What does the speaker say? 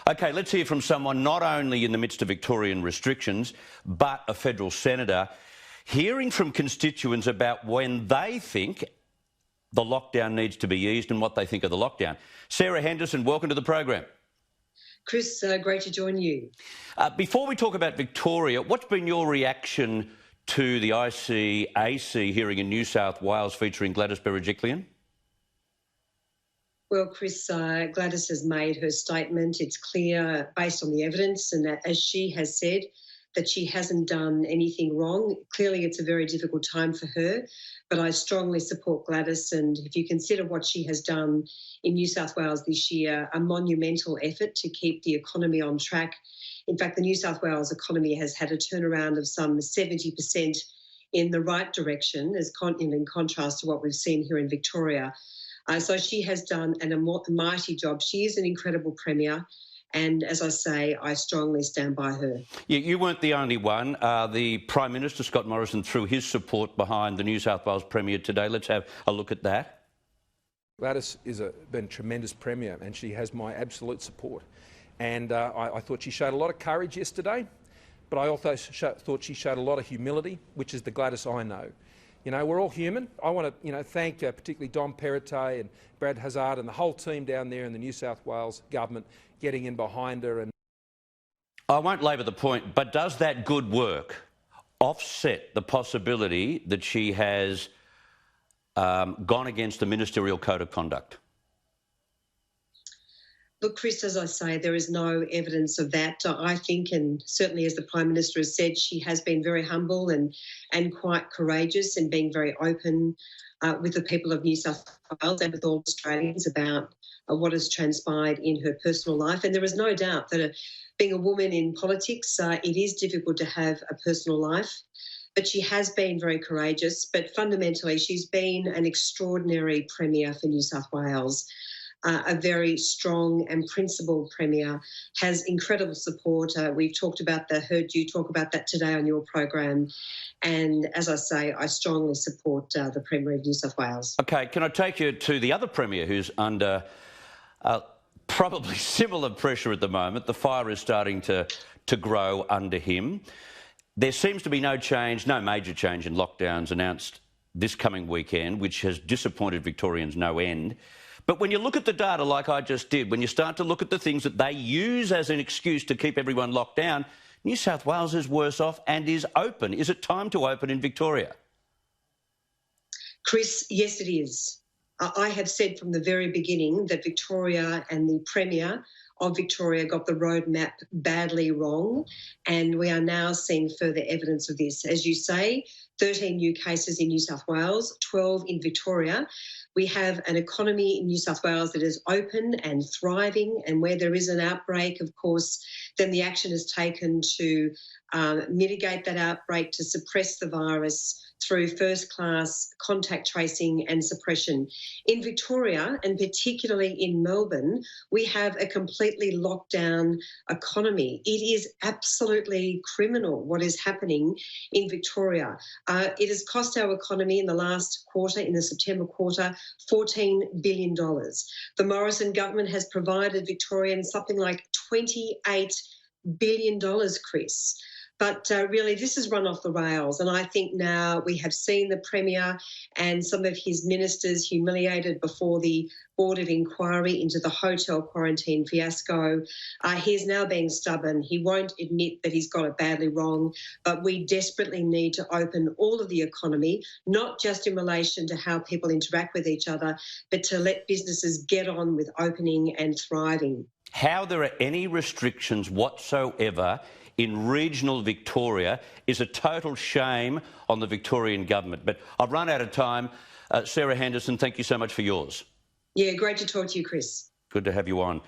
OK, let's hear from someone not only in the midst of Victorian restrictions, but a federal senator, hearing from constituents about when they think the lockdown needs to be eased and what they think of the lockdown. Sarah Henderson, welcome to the program. Chris, great to join you. Before we talk about Victoria, what's been your reaction to the ICAC hearing in New South Wales featuring Gladys Berejiklian? Well, Chris, Gladys has made her statement. It's clear, based on the evidence, and that, as she has said, that she hasn't done anything wrong. Clearly, it's a very difficult time for her, but I strongly support Gladys. And if you consider what she has done in New South Wales this year, a monumental effort to keep the economy on track. In fact, the New South Wales economy has had a turnaround of some 70% in the right direction, in contrast to what we've seen here in Victoria. So she has done a mighty job. She is an incredible Premier. And as I say, I strongly stand by her. Yeah, you weren't the only one. The Prime Minister, Scott Morrison, threw his support behind the New South Wales Premier today. Let's have a look at that. Gladys has been a tremendous Premier and she has my absolute support. And I thought she showed a lot of courage yesterday, but I also thought she showed a lot of humility, which is the Gladys I know. You know, we're all human. I want to, thank particularly Dom Perrottet and Brad Hazard and the whole team down there in the New South Wales government getting in behind her. And I won't labour the point, but does that good work offset the possibility that she has gone against the ministerial code of conduct? Look, Chris, as I say, there is no evidence of that. I think, and certainly as the Prime Minister has said, she has been very humble and quite courageous and being very open with the people of New South Wales and with all Australians about what has transpired in her personal life. And there is no doubt that being a woman in politics, it is difficult to have a personal life. But she has been very courageous. But fundamentally, she's been an extraordinary Premier for New South Wales. A very strong and principled Premier, has incredible support. We've heard you talk about that today on your program. And as I say, I strongly support the Premier of New South Wales. OK, can I take you to the other Premier who's under probably similar pressure at the moment? The fire is starting to grow under him. There seems to be no major change in lockdowns announced this coming weekend, which has disappointed Victorians no end. But when you look at the data like I just did, when you start to look at the things that they use as an excuse to keep everyone locked down, New South Wales is worse off and is open. Is it time to open in Victoria? Chris, yes, it is. I have said from the very beginning that Victoria and the Premier of Victoria got the roadmap badly wrong, and we are now seeing further evidence of this. As you say, 13 new cases in New South Wales, 12 in Victoria. We have an economy in New South Wales that is open and thriving, and where there is an outbreak, of course, then the action is taken to mitigate that outbreak, to suppress the virus through first-class contact tracing and suppression. In Victoria, and particularly in Melbourne, we have a completely locked down economy. It is absolutely criminal what is happening in Victoria. It has cost our economy in the last quarter, in the September quarter, $14 billion. The Morrison government has provided Victorians something like $28 billion, Chris. But really, this has run off the rails. And I think now we have seen the Premier and some of his ministers humiliated before the Board of Inquiry into the hotel quarantine fiasco. He's now being stubborn. He won't admit that he's got it badly wrong. But we desperately need to open all of the economy, not just in relation to how people interact with each other, but to let businesses get on with opening and thriving. How there are any restrictions whatsoever in regional Victoria is a total shame on the Victorian government. But I've run out of time. Sarah Henderson, thank you so much for yours. Yeah, great to talk to you, Chris. Good to have you on.